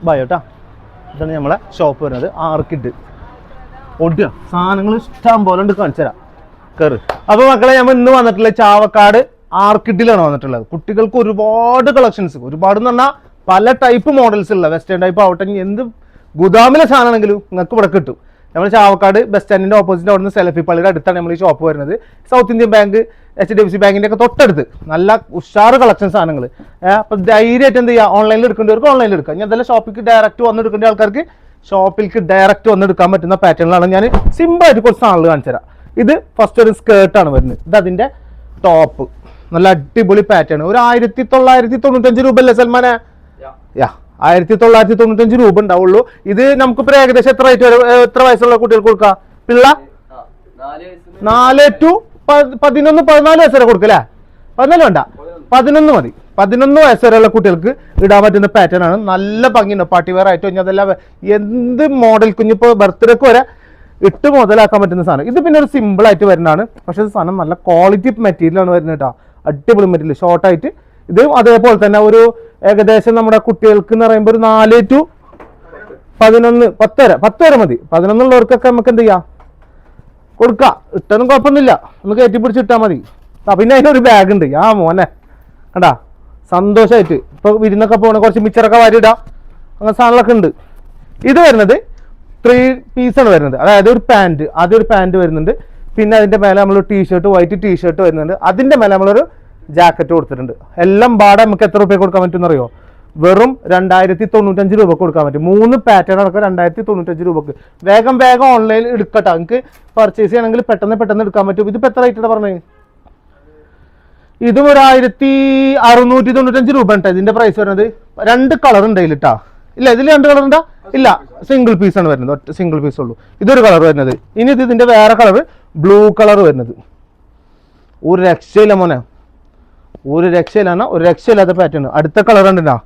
ബയോട്ടാ ഇതാണ് നമ്മളെ ഷോപ്പ് വരുന്നത്. ആർക്കിഡ് ഒടിയ സാധനങ്ങൾ ഇഷ്ടം പോലെ ഉണ്ട്, കാണിച്ചു തരാം കയറ്. അപ്പോൾ മക്കളെ നമ്മൾ ഇന്ന് വന്നിട്ടുള്ളത് ചാവക്കാട് ആർക്കിഡിലാണ് വന്നിട്ടുള്ളത്. കുട്ടികൾക്ക് ഒരുപാട് കളക്ഷൻസ്, ഒരുപാട് എന്ന് പറഞ്ഞാൽ പല ടൈപ്പ് മോഡൽസ് ഉള്ള വെസ്റ്റേൺ ടൈപ്പ് ആവട്ടെ, എന്ത് ഗുദാമിലെ സാധനമാണെങ്കിലും നിങ്ങൾക്ക് ഇവിടെ കിട്ടും. നമ്മൾ ചാവക്കാട് ബസ് സ്റ്റാൻഡിൻ്റെ ഓപ്പോസിറ്റ് അവിടെ നിന്ന് സെലഫി പള്ളിയുടെ അടുത്താണ് നമ്മൾ ഈ ഷോപ്പ് വരുന്നത്. സൗത്ത് ഇന്ത്യൻ ബാങ്ക്, HDFC ബാങ്കിൻ്റെ ഒക്കെ തൊട്ടടുത്ത് നല്ല ഉഷാറ് കളക്ഷൻ സാധനങ്ങൾ. അപ്പോൾ ധൈര്യമായിട്ട് എന്ത് ചെയ്യുക, ഓൺലൈനിൽ എടുക്കേണ്ടവർക്ക് ഓൺലൈനിൽ എടുക്കാം. ഞാൻ അതെല്ലാം ഷോപ്പിലേക്ക് ഡയറക്റ്റ് വന്ന് എടുക്കേണ്ട ആൾക്കാർക്ക് ഷോപ്പിലേക്ക് ഡയറക്റ്റ് വന്ന് എടുക്കാൻ പറ്റുന്ന പാറ്റേണിലാണ് ഞാൻ സിമ്പിളായിട്ട് കുറച്ച് സാധനങ്ങൾ കാണിച്ചു തരാം. ഇത് ഫസ്റ്റ് ഒരു സ്കേർട്ടാണ് വരുന്നത്. ഇത് അതിൻ്റെ ടോപ്പ്, നല്ല അടിപൊളി പാറ്റേൺ. ഒരു 1995 രൂപ അല്ലേ സൽമാനെ? 1995 രൂപ ഉണ്ടാവുള്ളൂ. ഇത് നമുക്കിപ്പോൾ ഏകദേശം എത്ര റേറ്റ് വരും? എത്ര വയസ്സുള്ള കുട്ടികൾക്ക് കൊടുക്കാം? പിള്ള 4 to 11, 14 വയസ്സ് വരെ കൊടുക്കല്ലേ? 14 വേണ്ട, 11 മതി. 11 വയസ്സ് വരെയുള്ള കുട്ടികൾക്ക് ഇടാൻ പറ്റുന്ന പാറ്റേൺ ആണ്. നല്ല ഭംഗിയുണ്ട്, പാർട്ടി വെയർ ആയിട്ട്. കഴിഞ്ഞാൽ അതെല്ലാം എന്ത് മോഡൽ കുഞ്ഞിപ്പോൾ ബർത്ത്ഡേക്ക് വരെ ഇട്ട് മുതലാക്കാൻ പറ്റുന്ന സാധനം. ഇത് പിന്നെ ഒരു സിമ്പിൾ ആയിട്ട് വരുന്നതാണ്, പക്ഷേ സാധനം നല്ല ക്വാളിറ്റി മെറ്റീരിയലാണ് വരുന്നത് കേട്ടോ. അടിപൊളി മെറ്റീരിയൽ, ഷോർട്ടായിട്ട്. ഇതും അതേപോലെ തന്നെ ഒരു ഏകദേശം നമ്മുടെ കുട്ടികൾക്ക് എന്ന് പറയുമ്പോൾ ഒരു 4 to 11, 10 വരെ മതി. 11 ഉള്ളവർക്കൊക്കെ നമുക്ക് എന്ത് ചെയ്യാം, കൊടുക്കാം. ഇട്ടൊന്നും കുഴപ്പമൊന്നുമില്ല, ഒന്ന് കയറ്റി പിടിച്ച് ഇട്ടാൽ മതി. പിന്നെ അതിനൊരു ബാഗ് ഉണ്ട്. മോനെ കണ്ടാ, സന്തോഷമായിട്ട് ഇപ്പോൾ വിരുന്നൊക്കെ പോകണ കുറച്ച് മിച്ചറൊക്കെ വാരിയിടാം, അങ്ങനെ സാധനങ്ങളൊക്കെ ഉണ്ട്. ഇത് വരുന്നത് 3 പീസാണ് വരുന്നത്. അതായത് ഒരു പാൻറ്റ്, ആദ്യം ഒരു പാൻറ്റ് വരുന്നുണ്ട്, പിന്നെ അതിൻ്റെ മേലെ നമ്മൾ ടീഷർട്ട്, വൈറ്റ് ടീഷർട്ട് വരുന്നുണ്ട്, അതിൻ്റെ മേലെ നമ്മളൊരു ജാക്കറ്റ് കൊടുത്തിട്ടുണ്ട്. എല്ലാം പാടെ നമുക്ക് എത്ര രൂപ കൊടുക്കാൻ പറ്റുമെന്ന് അറിയോ? വെറും 2095 രൂപ കൊടുക്കാൻ പറ്റും. 3 പാറ്റേൺ അടക്കം 2095 രൂപക്ക്. വേഗം ഓൺലൈനിൽ എടുക്കട്ടെ. നിങ്ങൾക്ക് പർച്ചേസ് ചെയ്യണമെങ്കിൽ പെട്ടെന്ന് എടുക്കാൻ പറ്റും. ഇതിപ്പോൾ എത്ര റേറ്റ് പറഞ്ഞത്? ഇതും ഒരു 1695 രൂപ ഉണ്ട് ഇതിന്റെ പ്രൈസ് വരുന്നത്. 2 കളർ ഉണ്ട് ഇതിലിട്ടാ. ഇല്ല, ഇതിൽ 2 കളർ ഉണ്ടാ? ഇല്ല, സിംഗിൾ പീസാണ് വരുന്നത്. ഒറ്റ സിംഗിൾ പീസ് ഉള്ളൂ. ഇതൊരു കളർ വരുന്നത്. ഇനി ഇതിന്റെ വേറെ കളർ, ബ്ലൂ കളർ വരുന്നത്. ഒരു രക്ഷയില്ല മോനെ, ഒരു രക്ഷയിലാണ്, ഒരു രക്ഷയില്ലാത്ത പാറ്റേൺ. അടുത്ത കളർ ഉണ്ടോ?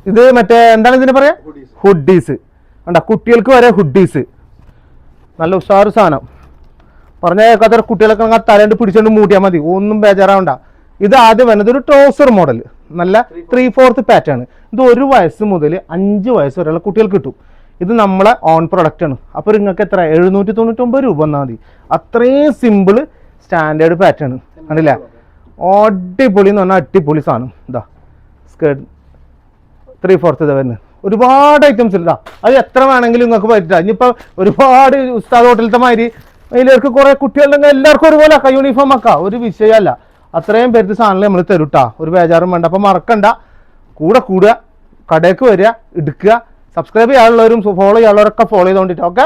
ഇത് മറ്റേ എന്താണ് ഇതിന് പറയാ? ഹുഡീസ്. കണ്ടാ, കുട്ടികൾക്ക് വരെ ഹുഡീസ്. നല്ല ഉഷാറ് സാധനം. പറഞ്ഞ കേൾക്കാത്ത കുട്ടികളൊക്കെ തലേണ്ട് പിടിച്ചോണ്ട് മൂട്ടിയാൽ മതി, ഒന്നും ബേജാറാവണ്ട. ഇത് ആദ്യം വരുന്നത് ഒരു ട്രൗസർ മോഡൽ, നല്ല 3/4 പാറ്റേൺ. ഇത് 1 വയസ്സ് മുതൽ 5 വയസ്സ് വരെയുള്ള കുട്ടികൾക്ക് കിട്ടും. ഇത് നമ്മളെ ഓൺ പ്രൊഡക്റ്റ് ആണ്. അപ്പോൾ നിങ്ങൾക്ക് എത്ര? 799 രൂപ വന്നാൽ മതി. അത്രയും സിമ്പിൾ സ്റ്റാൻഡേർഡ് പാറ്റേൺ. കണ്ടില്ലേ, അടിപൊളി എന്ന് പറഞ്ഞാൽ അടിപൊളി സാധനം. ഇതാ സ്കേർട്ട് 3/4 വരുന്നത്. ഒരുപാട് ഐറ്റംസ് ഇല്ല, അത് എത്ര വേണമെങ്കിലും നിങ്ങൾക്ക് പറ്റില്ല. ഇനിയിപ്പോൾ ഒരുപാട് ഉസ്താദ് ഹോട്ടലത്തെ മാതിരി അതിലേക്ക് കുറേ കുട്ടികളുണ്ടെങ്കിൽ എല്ലാവർക്കും ഒരുപോലെ ആക്കാം, യൂണിഫോം ആക്കാം, ഒരു വിഷയമല്ല. അത്രയും പേർക്ക് സാധനങ്ങൾ നമ്മൾ തരുട്ടാ, ഒരു ബേജാറും വേണ്ട. അപ്പോൾ മറക്കണ്ട, കൂടെ കൂടുക, കടയ്ക്ക് വരിക, എടുക്കുക. സബ്സ്ക്രൈബ് ചെയ്യാനുള്ളവരും ഫോളോ ചെയ്യാനുള്ളവരൊക്കെ ഫോളോ ചെയ്തുകൊണ്ടിട്ട്. ഓക്കെ.